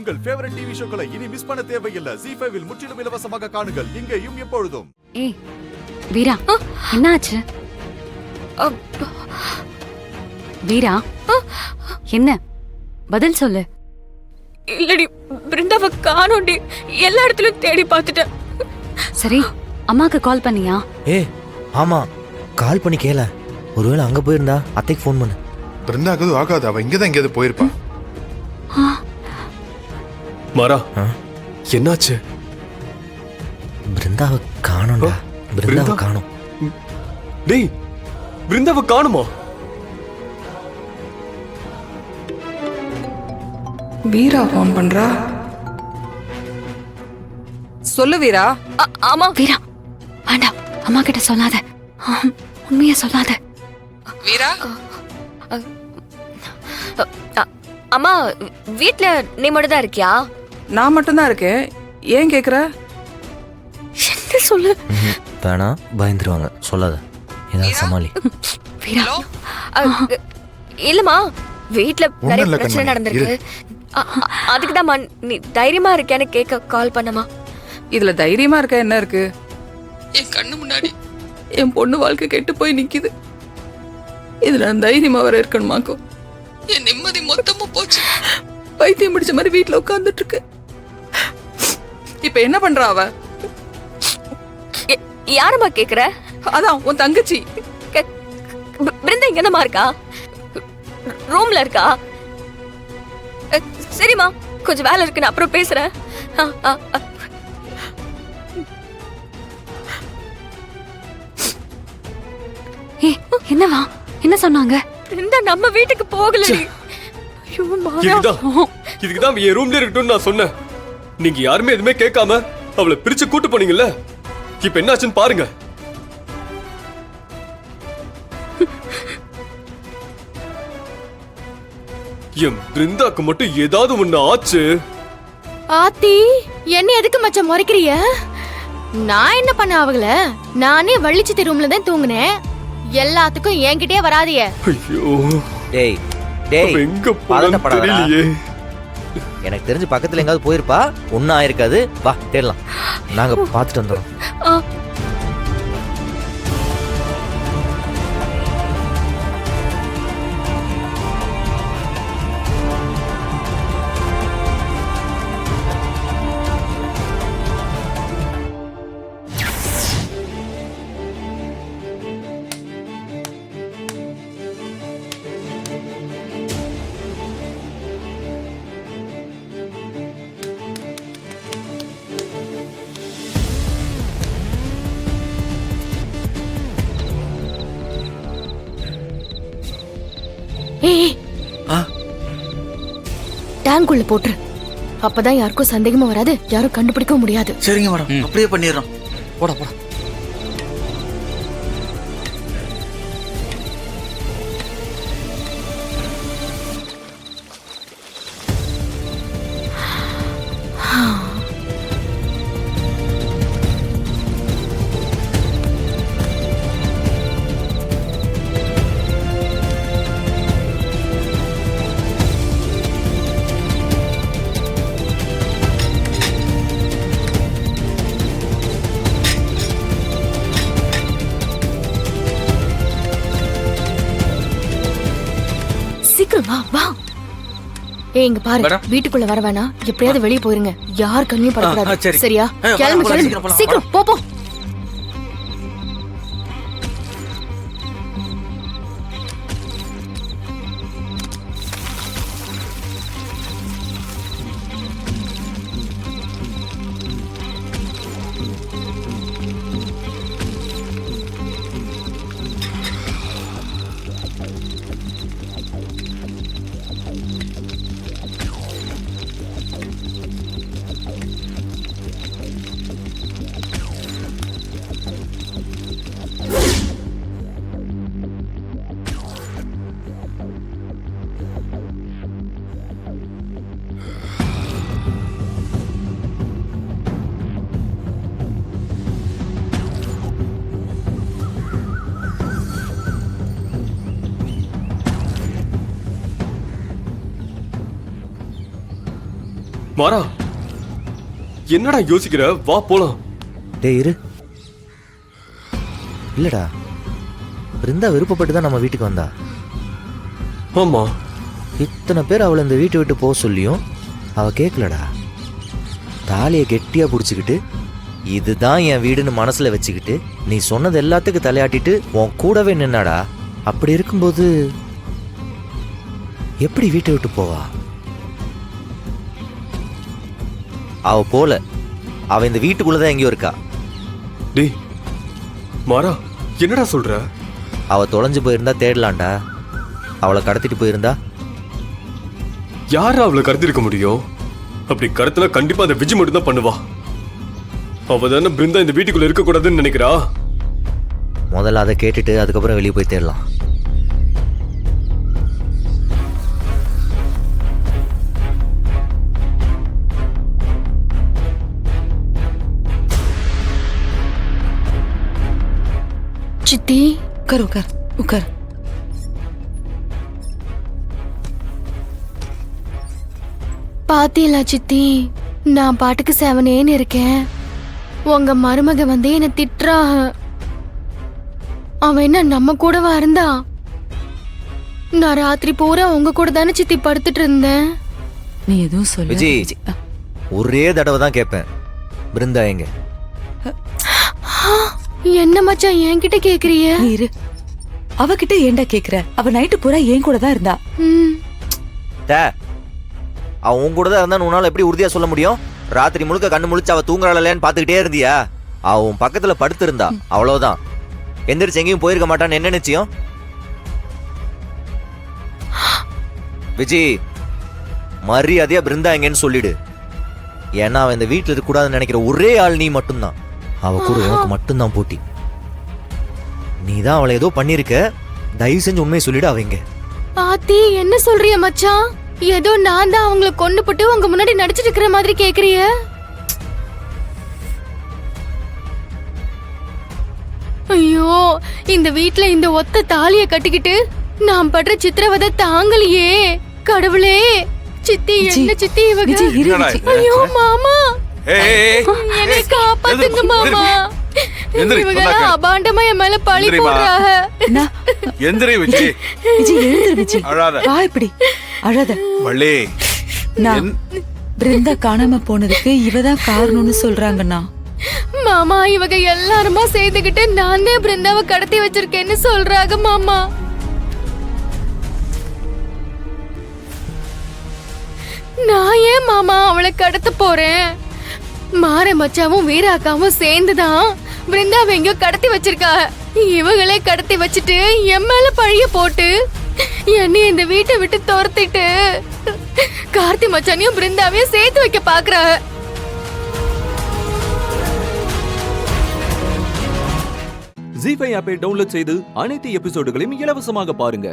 உங்கள் favourite TV ஷோக்களை இனி miss பண்ண தேவையில்லை. ZEE5 இல் முற்றிலும் இலவசமாக காணுங்கள். இங்கேயும் எப்பொழுதும். ஏய் வீரா, என்னாச்சு? வீரா, என்ன பதில் சொல்லு. இல்லடி, பிருந்தாவை காணோண்டி. எல்லா இடத்துலயும் தேடி பார்த்துட்டேன். சரி, அம்மாக்கு கால் பண்ணியா? ஆமா, கால் பண்ணி கேள. ஒருவேளை அங்க போயிருந்தா அத்தைக்கு ஃபோன் பண்ணு. பிருந்தாக்கு ஆகாது, அவ இங்கதான் எங்கேயாவது போயிருப்பா. மாறா, என்னாச்சு? பிருந்தாவை காணோம்டா. பிருந்தாவை காணோம். டேய், பிருந்தாவை காணுமா? வீரா ஃபோன் பண்றா. சொல்லு வீரா. ஆமா வீரா, வேண்டாம், அம்மா கிட்ட சொல்லாத. உண்மையா சொல்லாத. வீரா, அம்மா வீட்ல நீ மட்டும் தான் இருக்கியா? நான் மட்டும்தான் இருக்கேன். ஏன் கேக்குற? என்ன சொல்லு. வேணா, பயந்துருவாங்க. சொல்லாத, ஏதாவது சமாளி. வீரா, இல்லம்மா, வீட்ல நிறைய இல்ல பிரச்சனை கண்மணி, நடந்திருக்கு. அதுக்குதான் நீ தைரியமா இருக்கேன்னு கேட்க கால் பண்ணமா. இதுல தைரியமா இருக்க என்ன இருக்கு? என் கண்ணு முன்னாடி என் பொண்ணு வாழ்க்கை கெட்டு போய் நிக்குது. இதுல நான் தைரியமா வர இருக்கணுமாக்கும். என் நிம்மதி மொத்தமா போச்சு. பைத்தியம் பிடிச்ச மாதிரி வீட்டுல உட்கார்ந்துட்டு இருக்கு. இப்ப என்ன பண்றா அவ? யாரம்மா கேக்குற? அதான் உன் தங்கச்சி. பிருந்தா இங்கதாம்மா இருக்கா? ரூம்ல இருக்கா? சரிம்மா, கொஞ்சம் வேலை இருக்கு, நான் அப்புறம் பேசுறேன். என்னவா? என்ன சொன்னாங்க? பிருந்தா நம்ம வீட்டுக்கு போகலடி. ஐயோ மாறா, இதுக்குதான் என் ரூம்ல இருக்கட்டும்னு நான் சொன்னேன். நீங்க யாருமே எதுவுமே கேட்காம அவளை பிரிச்சு கூட்டு போனீங்கல்ல. இப்ப என்னாச்சுன்னு பாருங்க. என் பிருந்தாக்கு மட்டும் ஏதாவது ஒண்ணு ஆச்சு. ஆத்தி, என்ன எதுக்கு மச்சான் முறைக்கிறிய? நான் என்ன பண்ண அவங்கள? நானே வள்ளிச்சி ரூம்ல தான் தூங்குனேன். எல்லாத்துக்கும் என்கிட்டயே வராதிய. ஐயோ, டேய் டேய், எங்க போறேன்னு தெரியலையே. எனக்கு தெரிஞ்சு பக்கத்துல எங்காவது போயிருப்பா. ஒன்னும் ஆயிருக்காது. வா தேடலாம், நாங்க பாத்துட்டு வந்துடுறோம். ஏய், டேங்குள்ள போட்டுரு. அப்பதான் யாருக்கும் சந்தேகமா வராது, யாரும் கண்டுபிடிக்க முடியாது. சரிங்க மேடம், அப்படியே பண்ணிடுறோம். போட போட. சீக்கிரம் வா வா. ஏய், இங்க பாரு, வீட்டுக்குள்ள வர வேணாம். எப்படியாவது வெளியே போயிருங்க. யார் கண்ணையும் படக்கூடாது. சரியா? கிளம்பு கிளம்பு, சீக்கிரம் போ போ. மாறா, என்னடா யோசிக்கிற? வா போலாம். டேய் இரு. இல்லடா, பிருந்தா விருப்பப்பட்டு தான் நம்ம வீட்டுக்கு வந்தா. ஆமா, இத்தனை பேர் அவளை இந்த வீட்டை விட்டு போக சொல்லியும் அவ கேட்கலடா. தாலியை கெட்டியா பிடிச்சிக்கிட்டு இதுதான் என் வீடுன்னு மனசுல வச்சுக்கிட்டு நீ சொன்னது எல்லாத்துக்கும் தலையாட்டிட்டு உன் கூடவே நின்னாடா. அப்படி இருக்கும்போது எப்படி வீட்டை விட்டு போவா? அவ போல, அவ இந்த வீட்டுக்குள்ளதான் எங்கேயோ இருக்கா. டேய் மாறா, என்னடா சொல்ற? அவ தொலைஞ்சு போயிருந்தா தேடலாம்டா. அவளை கடத்திட்டு போயிருந்தா யாரா அவளை கடத்திருக்க முடியும்? அப்படி கடத்தினா கண்டிப்பா அந்த விஜய் மட்டும் தான் பண்ணுவா. அவ தானே பிருந்தா இந்த வீட்டுக்குள்ள இருக்க கூடாதுன்னு நினைக்கிறா. முதல்ல அதை கேட்டுட்டு அதுக்கப்புறம் வெளியே போய் தேடலாம். சித்தி, உட்கார் உட்கார் உட்கார். பாத்தீங்களா சித்தி, நான் பாட்டுக்கு செவனேன்னு இருக்கேன். உங்க மருமக வந்து என்ன திட்டுறாக. அவன் என்ன நம்ம கூடவா இருந்தா? நான் ராத்திரி பூரா உங்க கூட தானே சித்தி படுத்துட்டு இருந்தேன். நீ எதுவும் சொல்லு விஜய், ஒரே தடவை தான் கேட்பேன், பிருந்தா எங்க? என்ன மச்சான் என்கிட்ட கேக்குறிய? நீ இரு. அவகிட்ட ஏன்டா கேக்குற? அவ நைட்டு பூரா என் கூட தான் இருந்தா. அவன் உன் கூட தான் இருந்தான்னு உன்னால எப்படி உறுதியா சொல்ல முடியும்? ராத்திரி முழுக்க கண்ணு முழிச்சு அவ தூங்குறாளேன்னு பாத்துக்கிட்டே இருந்தியா? அவ உன் பக்கத்துல படுத்து இருந்தா, அவ்வளவுதான். எந்திரிச்சு எங்கேயும் போயிருக்க மாட்டான்னு என்ன நிச்சயம்? விஜய், மரியாதையா பிருந்தா எங்கன்னு சொல்லிடு. ஏன்னா அவன் இந்த வீட்டுல இருக்க கூடாதுன்னு நினைக்கிற ஒரே ஆள் நீ மட்டும்தான். அவ கூட உனக்கு மட்டும்தான் போட்டி. நீதான் அவளை ஏதோ பண்ணிருக்க. தயவு செஞ்சு உண்மையை சொல்லிடு. அவங்க ஆத்தி, என்ன சொல்றிய மச்சான்? ஏதோ நான் தான் அவங்கள கொண்டு போட்டு உங்க முன்னாடி நடிச்சிட்டு இருக்கிற மாதிரி கேக்குறிய? ஐயோ, இந்த வீட்ல இந்த ஒத்த தாலிய கட்டிக்கிட்டு நான் படுற சித்திரவதை தாங்கலையே. கடவுளே, சித்தி என்ன சித்தி இவங்க? ஐயோ மாமா, என்னை காப்பாத்துங்க மாமா. இவங்க அபாண்டமா என் மேல பழி போடுறாங்க. எந்திரி விஜய். விஜய் எழுந்திரு விஜய். அழாத. வா இப்படி. அழாத. வள்ளி, நான் பிருந்தா காணாம போனதுக்கு இவதான் காரணம்னு சொல்றாங்கண்ணா. மாமா, இவங்க எல்லாருமா சேர்ந்துகிட்டு நான் தான் பிருந்தாவை கடத்தி வச்சிருக்கேன்னு சொல்றாங்க மாமா. நான் ஏன் மாமா அவளை கடத்த போறேன்? மாற மச்சாவும் வீராக்காவும் சேர்ந்துதான் பிருந்தாவை எங்கயோ கடத்தி வச்சிருக்கா. இவங்களே கடத்தி வச்சுட்டு என் மேல பழிய போட்டு என்னை இந்த வீட்டை விட்டு துரத்திட்டு கார்த்தி மச்சானையும் பிருந்தாவையும் சேர்த்து வைக்க பாக்குறாங்க. ஜீ5 ஆப்பை டவுன்லோட் செய்து அனைத்து எபிசோடுகளையும் இலவசமாக பாருங்க.